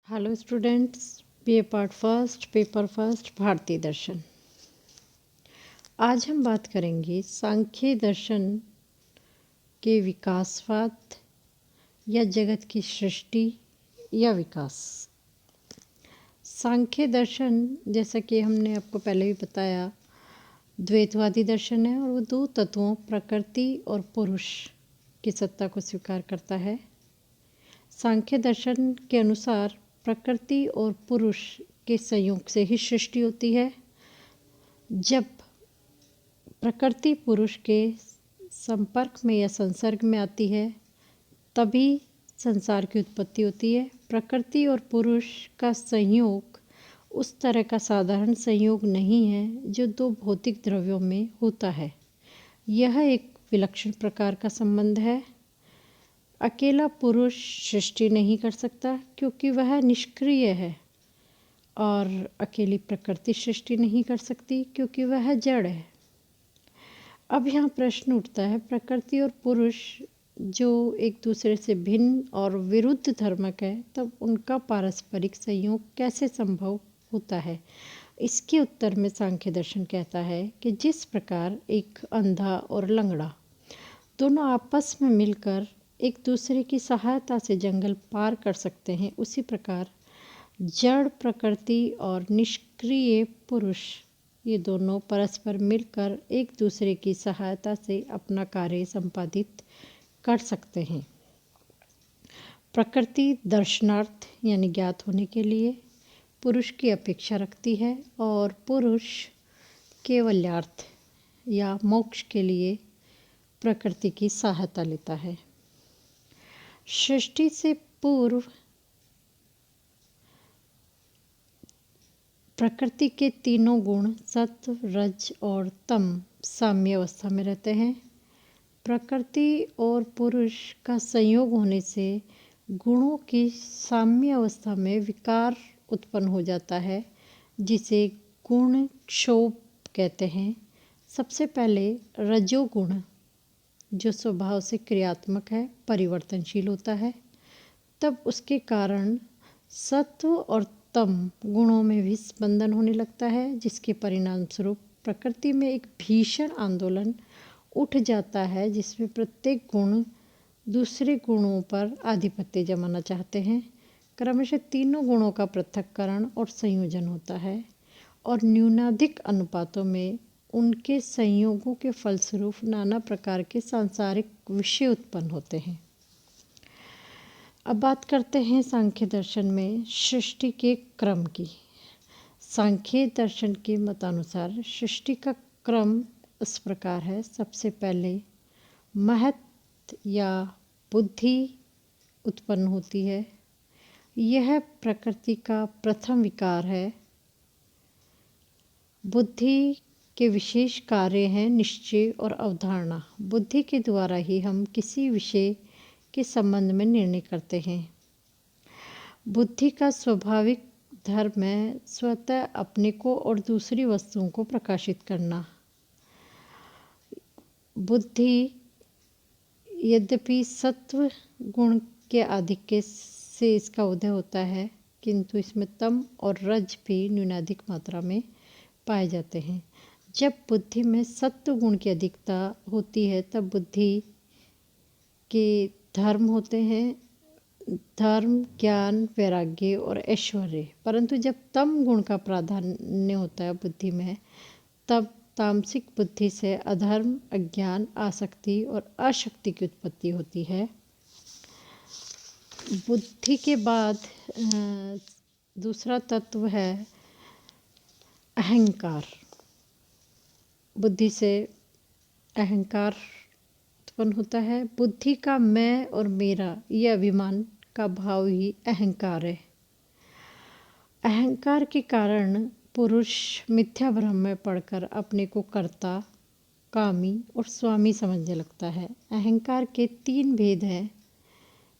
Hello students, BA part first paper first भारतीय दर्शन। आज हम बात करेंगे सांख्य दर्शन के विकासवाद या जगत की सृष्टि या विकास। सांख्य दर्शन, जैसा कि हमने आपको पहले भी बताया, द्वैतवादी दर्शन है और वो दो तत्वों प्रकृति और पुरुष की सत्ता को स्वीकार करता है। सांख्य दर्शन के अनुसार प्रकृति और पुरुष के संयोग से ही सृष्टि होती है। जब प्रकृति पुरुष के संपर्क में या संसर्ग में आती है तभी संसार की उत्पत्ति होती है। प्रकृति और पुरुष का संयोग उस तरह का साधारण संयोग नहीं है जो दो भौतिक द्रव्यों में होता है। यह एक विलक्षण प्रकार का संबंध है। अकेला पुरुष सृष्टि नहीं कर सकता क्योंकि वह निष्क्रिय है, और अकेली प्रकृति सृष्टि नहीं कर सकती क्योंकि वह जड़ है। अब यहाँ प्रश्न उठता है, प्रकृति और पुरुष जो एक दूसरे से भिन्न और विरुद्ध धर्मक है, तब उनका पारस्परिक संयोग कैसे संभव होता है? इसके उत्तर में सांख्य दर्शन कहता है कि जिस प्रकार एक अंधा और लंगड़ा दोनों आपस में मिलकर एक दूसरे की सहायता से जंगल पार कर सकते हैं, उसी प्रकार जड़ प्रकृति और निष्क्रिय पुरुष ये दोनों परस्पर मिलकर एक दूसरे की सहायता से अपना कार्य संपादित कर सकते हैं। प्रकृति दर्शनार्थ यानी ज्ञात होने के लिए पुरुष की अपेक्षा रखती है और पुरुष केवल्यार्थ या मोक्ष के लिए प्रकृति की सहायता लेता है। सृष्टि से पूर्व प्रकृति के तीनों गुण सत्व, रज और तम साम्य अवस्था में रहते हैं। प्रकृति और पुरुष का संयोग होने से गुणों की साम्य अवस्था में विकार उत्पन्न हो जाता है, जिसे गुण क्षोभ कहते हैं। सबसे पहले रजोगुण, जो स्वभाव से क्रियात्मक है, परिवर्तनशील होता है। तब उसके कारण सत्व और तम गुणों में भी स्पंदन होने लगता है, जिसके परिणाम स्वरूप प्रकृति में एक भीषण आंदोलन उठ जाता है, जिसमें प्रत्येक गुण दूसरे गुणों पर आधिपत्य जमाना चाहते हैं। क्रमशः तीनों गुणों का पृथक्करण और संयोजन होता है और न्यूनाधिक अनुपातों में उनके संयोगों के फलस्वरूप नाना प्रकार के सांसारिक विषय उत्पन्न होते हैं। अब बात करते हैं सांख्य दर्शन में सृष्टि के क्रम की। सांख्य दर्शन के मतानुसार सृष्टि का क्रम इस प्रकार है। सबसे पहले महत या बुद्धि उत्पन्न होती है। यह प्रकृति का प्रथम विकार है। बुद्धि के विशेष कार्य हैं निश्चय और अवधारणा। बुद्धि के द्वारा ही हम किसी विषय के संबंध में निर्णय करते हैं। बुद्धि का स्वाभाविक धर्म है स्वतः अपने को और दूसरी वस्तुओं को प्रकाशित करना। बुद्धि यद्यपि सत्व गुण के आधिक्य से इसका उदय होता है, किंतु इसमें तम और रज भी न्यूनाधिक मात्रा में पाए जाते हैं। जब बुद्धि में सत्व गुण की अधिकता होती है तब बुद्धि के धर्म होते हैं धर्म, ज्ञान, वैराग्य और ऐश्वर्य। परंतु जब तम गुण का प्राधान्य होता है बुद्धि में, तब तामसिक बुद्धि से अधर्म, अज्ञान, आसक्ति और अशक्ति की उत्पत्ति होती है। बुद्धि के बाद दूसरा तत्व है अहंकार। बुद्धि से अहंकार उत्पन्न होता है। बुद्धि का मैं और मेरा यह अभिमान का भाव ही अहंकार है। अहंकार के कारण पुरुष मिथ्या भ्रम में पड़कर अपने को कर्ता, कामी और स्वामी समझने लगता है। अहंकार के तीन भेद हैं।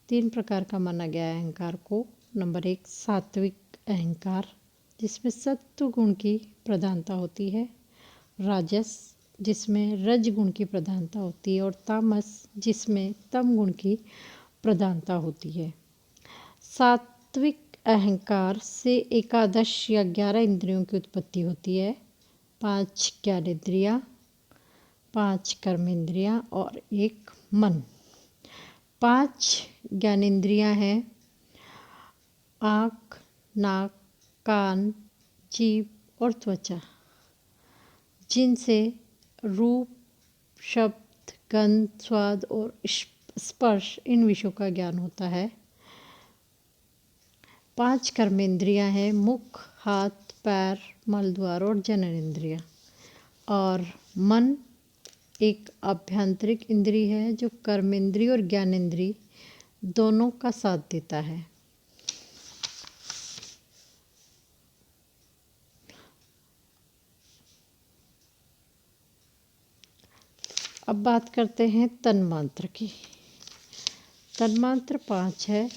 तीन प्रकार का माना गया है अहंकार को। नंबर 1 सात्विक अहंकार, जिसमें सत्व गुण की प्रधानता होती है। राजस, जिसमें रज गुण की प्रधानता होती है। और तामस, जिसमें तम गुण की प्रधानता होती है। सात्विक अहंकार से एकादश या 11 इंद्रियों की उत्पत्ति होती है। 5 ज्ञानेंद्रियाँ, 5 कर्मेंद्रियाँ और 1 मन। 5 ज्ञानेंद्रियाँ हैं आँख, नाक, कान, जीभ और त्वचा, जिनसे रूप, शब्द, गंध, स्वाद और स्पर्श इन विषयों का ज्ञान होता है। 5 कर्मेंद्रियाँ हैं मुख, हाथ, पैर, मलद्वार और जननेंद्रियाँ। और मन एक आभ्यंतरिक इंद्रिय है जो कर्मेंद्रिय और ज्ञानेंद्रिय दोनों का साथ देता है। अब बात करते हैं तन्मात्र की। तन्मात्र 5 है।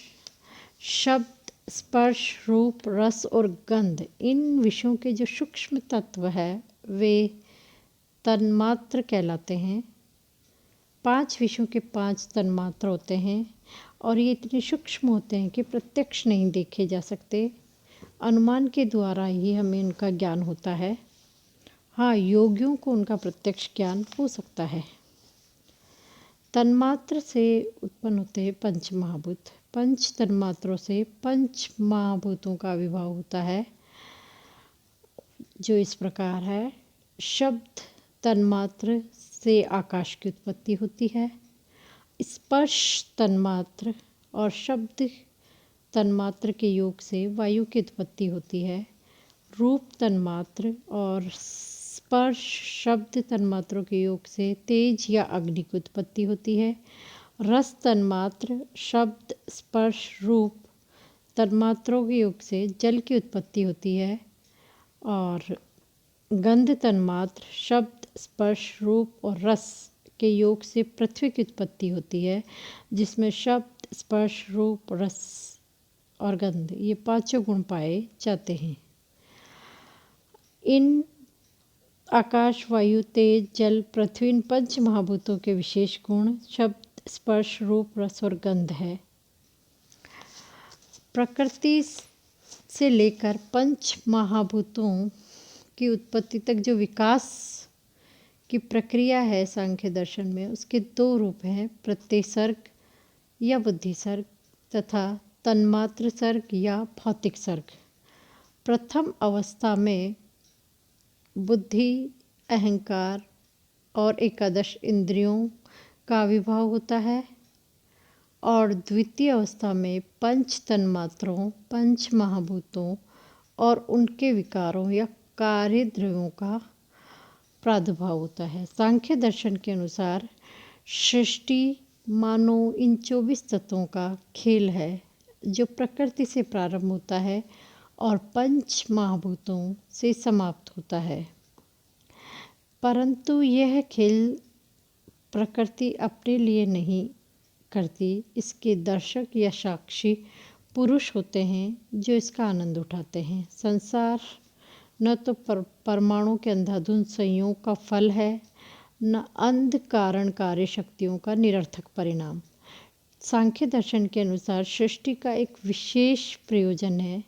शब्द, स्पर्श, रूप, रस और गंध इन विषयों के जो सूक्ष्म तत्व है वे तन्मात्र कहलाते हैं। 5 विषयों के 5 तन्मात्र होते हैं और ये इतने सूक्ष्म होते हैं कि प्रत्यक्ष नहीं देखे जा सकते। अनुमान के द्वारा ही हमें उनका ज्ञान होता है। हाँ, योगियों को उनका प्रत्यक्ष ज्ञान हो सकता है। तन्मात्र से उत्पन्न होते हैं पंच महाभूत। पंच तन्मात्रों से पंच महाभूतों का आविर्भाव होता है, जो इस प्रकार है। शब्द तन्मात्र से आकाश की उत्पत्ति होती है। स्पर्श तन्मात्र और शब्द तन्मात्र के योग से वायु की उत्पत्ति होती है। रूप तन्मात्र और स्पर्श शब्द तन्मात्रों के योग से तेज या अग्नि की उत्पत्ति होती है। रस तन्मात्र शब्द स्पर्श रूप तन्मात्रों के योग से जल की उत्पत्ति होती है। और गंध तन्मात्र शब्द स्पर्श रूप और रस के योग से पृथ्वी की उत्पत्ति होती है, जिसमें शब्द स्पर्श रूप रस और गंध ये 5 गुण पाए जाते हैं। इन आकाश, वायु, तेज, जल, पृथ्वी इन पंच महाभूतों के विशेष गुण शब्द, स्पर्श, रूप, रस और गंध है। प्रकृति से लेकर पंच महाभूतों की उत्पत्ति तक जो विकास की प्रक्रिया है सांख्य दर्शन में, उसके 2 रूप हैं, प्रत्यय सर्ग या बुद्धि सर्ग तथा तन्मात्र सर्ग या भौतिक सर्ग। प्रथम अवस्था में बुद्धि, अहंकार और एकादश इंद्रियों का आविर्भाव होता है और द्वितीय अवस्था में पंच तन्मात्रों, पंच महाभूतों और उनके विकारों या कार्य द्रव्यों का प्रादुर्भाव होता है। सांख्य दर्शन के अनुसार सृष्टि मानो इन 24 तत्वों का खेल है जो प्रकृति से प्रारंभ होता है और पंच महाभूतों से समाप्त होता है। परंतु यह खेल प्रकृति अपने लिए नहीं करती, इसके दर्शक या साक्षी पुरुष होते हैं जो इसका आनंद उठाते हैं। संसार न तो परमाणु के अंधाधुंध संयोग का फल है, न अंध कारण कार्य शक्तियों का निरर्थक परिणाम। सांख्य दर्शन के अनुसार सृष्टि का एक विशेष प्रयोजन है।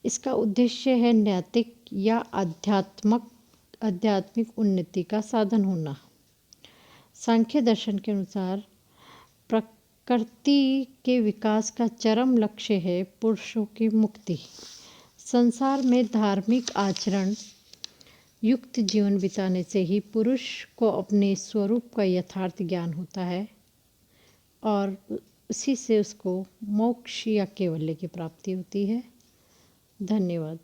इसका उद्देश्य है नैतिक या आध्यात्मिक उन्नति का साधन होना। सांख्य दर्शन के अनुसार प्रकृति के विकास का चरम लक्ष्य है पुरुषों की मुक्ति। संसार में धार्मिक आचरण युक्त जीवन बिताने से ही पुरुष को अपने स्वरूप का यथार्थ ज्ञान होता है और उसी से उसको मोक्ष या कैवल्य की प्राप्ति होती है। धन्यवाद।